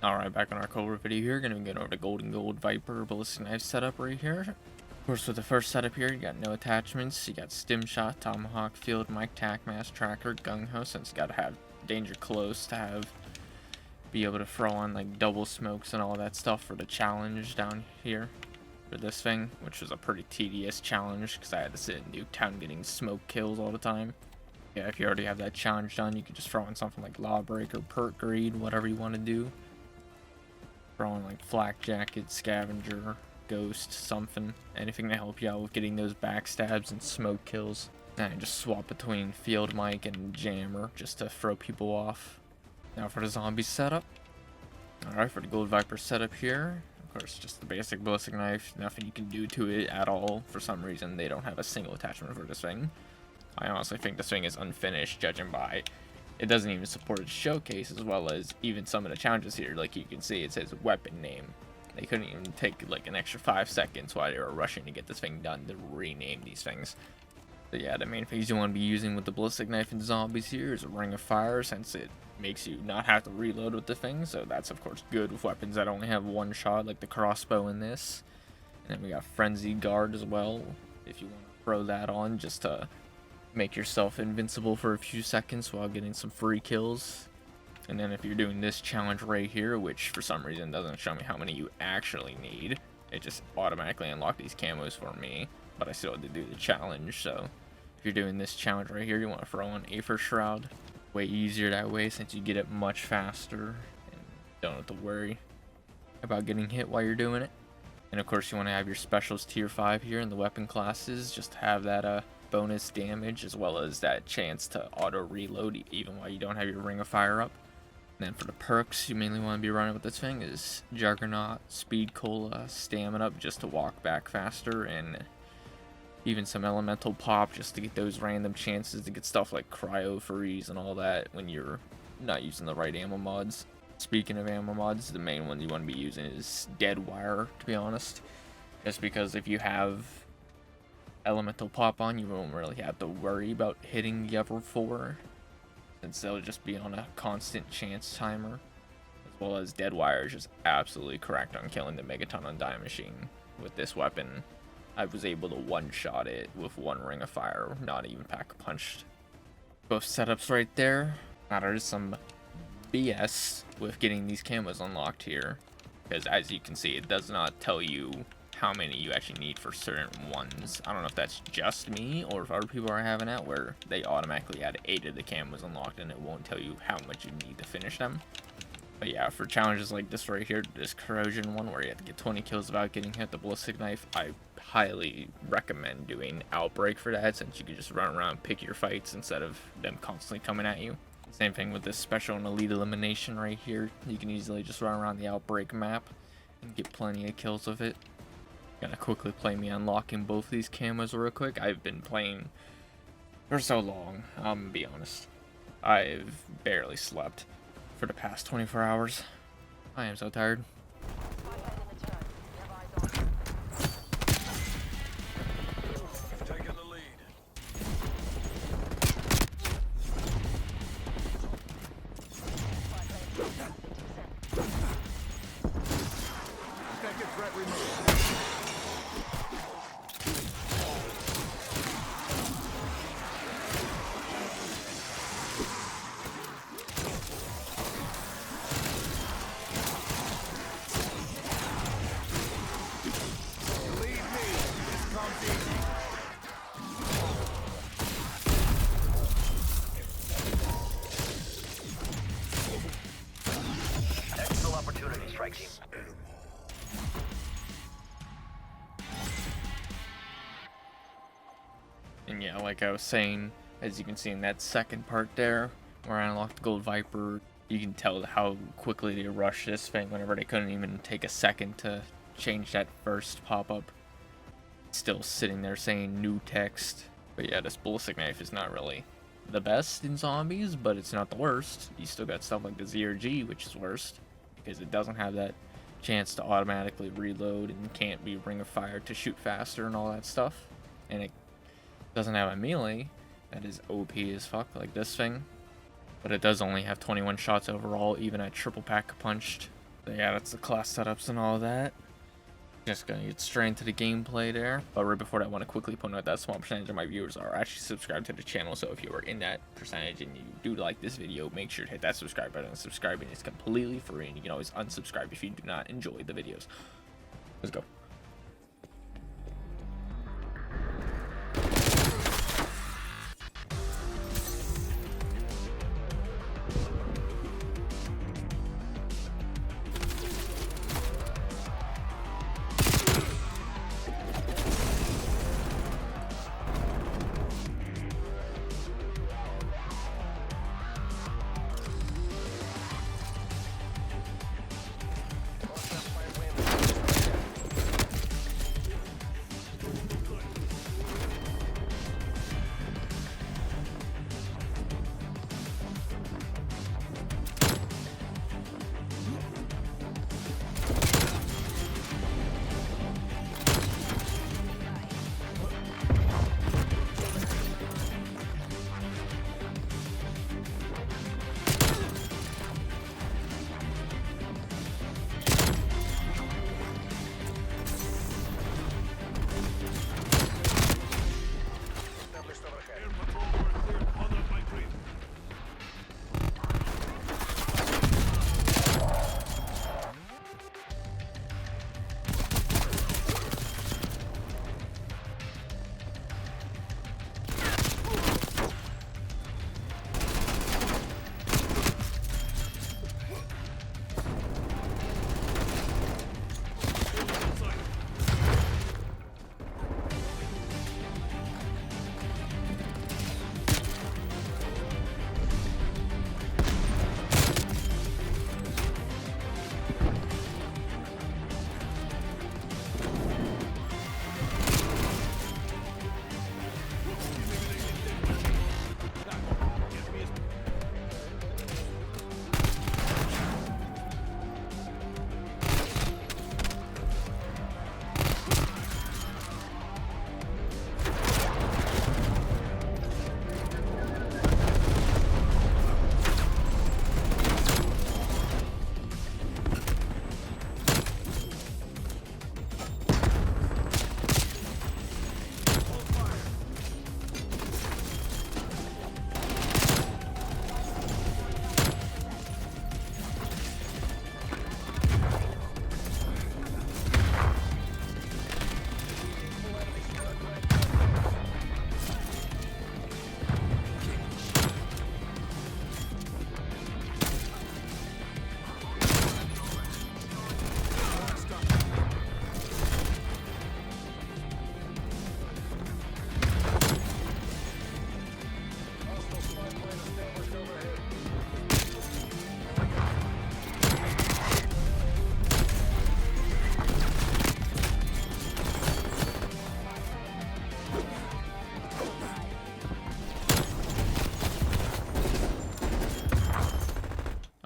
Alright, back on our Cobra video here, gonna be getting over the Gold Viper ballistic knife setup right here. Of course, with the first setup here, you got no attachments, you got stim shot, tomahawk, field mic, tac mass, tracker, gung ho, since you gotta have danger close to be able to throw on like double smokes and all that stuff for the challenge down here for this thing, which was a pretty tedious challenge because I had to sit in Nuketown getting smoke kills all the time. Yeah, if you already have that challenge done, you can just throw in something like Lawbreaker, Perk Greed, whatever you want to do. Throwing like Flak Jacket, Scavenger, Ghost, something. Anything to help you out with getting those backstabs and smoke kills. And just swap between Field Mic and Jammer just to throw people off. Now for the zombie setup. Alright, for the Gold Viper setup here. Of course, just the basic ballistic knife. Nothing you can do to it at all. For some reason, they don't have a single attachment for this thing. I honestly think this thing is unfinished, judging by it doesn't even support its showcase, as well as even some of the challenges here. Like you can see, it says weapon name. They couldn't even take like an extra 5 seconds while they were rushing to get this thing done to rename these things. So yeah, the main things you want to be using with the ballistic knife and zombies here is a ring of fire, since it makes you not have to reload with the thing. So that's of course good with weapons that only have one shot, like the crossbow in this. And then we got frenzied guard as well, if you want to throw that on just to make yourself invincible for a few seconds while getting some free kills. And then if you're doing this challenge right here, which for some reason doesn't show me how many you actually need, it just automatically unlocked these camos for me, but I still had to do the challenge. So if you're doing this challenge right here, you want to throw on Aether Shroud. Way easier that way, since you get it much faster and don't have to worry about getting hit while you're doing it. And of course you want to have your specials tier 5 here in the weapon classes, just to have that bonus damage, as well as that chance to auto reload even while you don't have your ring of fire up. And then for the perks you mainly want to be running with this thing is Juggernaut, Speed Cola, Stamina just to walk back faster, and even some Elemental Pop just to get those random chances to get stuff like Cryo Freeze and all that when you're not using the right ammo mods. Speaking of ammo mods, the main one you want to be using is Dead Wire, to be honest, just because if you have Elemental Pop on, you won't really have to worry about hitting the other 4, since they'll just be on a constant chance timer. As well as Dead Wire is just absolutely correct on killing the Megaton Undying Machine. With this weapon, I was able to one-shot it with one ring of fire, not even pack-a-punched. Both setups right there. Now there's some BS with getting these camos unlocked here, because as you can see, it does not tell you how many you actually need for certain ones. I don't know if that's just me or if other people are having that where they automatically add 8 of the camos unlocked and it won't tell you how much you need to finish them. But yeah, for challenges like this right here, this corrosion one where you have to get 20 kills without getting hit with the ballistic knife, I highly recommend doing Outbreak for that, since you can just run around and pick your fights instead of them constantly coming at you. Same thing with this special and elite elimination right here. You can easily just run around the Outbreak map and get plenty of kills with it. Gonna quickly play me unlocking both these camos real quick. I've been playing for so long, I'm gonna be honest. I've barely slept for the past 24 hours. I am so tired. Team. And yeah, like I was saying, as you can see in that second part there, where I unlocked the Gold Viper, you can tell how quickly they rushed this thing whenever they couldn't even take a second to change that first pop-up. Still sitting there saying new text. But yeah, this ballistic knife is not really the best in zombies, but it's not the worst. You still got stuff like the ZRG, which is worst, because it doesn't have that chance to automatically reload and can't be ring of fire to shoot faster and all that stuff. And it doesn't have a melee that is OP as fuck like this thing, but it does only have 21 shots overall, even at triple pack punched. So yeah, that's the class setups and all that. Just gonna get straight into the gameplay there. But right before that, I want to quickly point out that small percentage of my viewers are actually subscribed to the channel. So if you are in that percentage and you do like this video, make sure to hit that subscribe button. Subscribing is completely free, and you can always unsubscribe if you do not enjoy the videos. Let's go.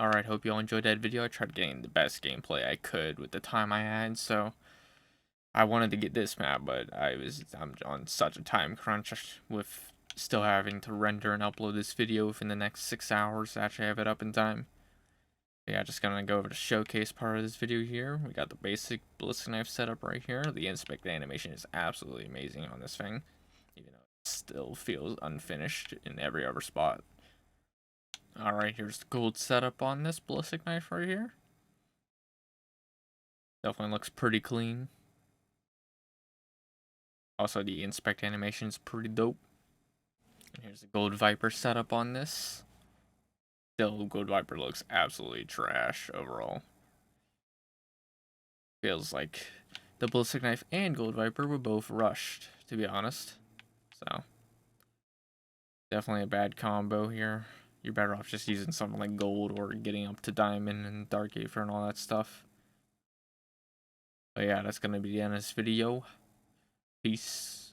Alright, hope you all enjoyed that video. I tried getting the best gameplay I could with the time I had, so I wanted to get this map, but I'm on such a time crunch with still having to render and upload this video within the next 6 hours to actually have it up in time. Yeah, just gonna go over the showcase part of this video here. We got the basic ballistic knife setup right here. The inspect animation is absolutely amazing on this thing, even though it still feels unfinished in every other spot. Alright, here's the gold setup on this ballistic knife right here. Definitely looks pretty clean. Also, the inspect animation is pretty dope. And here's the gold viper setup on this. Still, gold viper looks absolutely trash overall. Feels like the ballistic knife and gold viper were both rushed, to be honest. So, definitely a bad combo here. You're better off just using something like gold or getting up to diamond and dark aether and all that stuff. But yeah, that's gonna be the end of this video. Peace.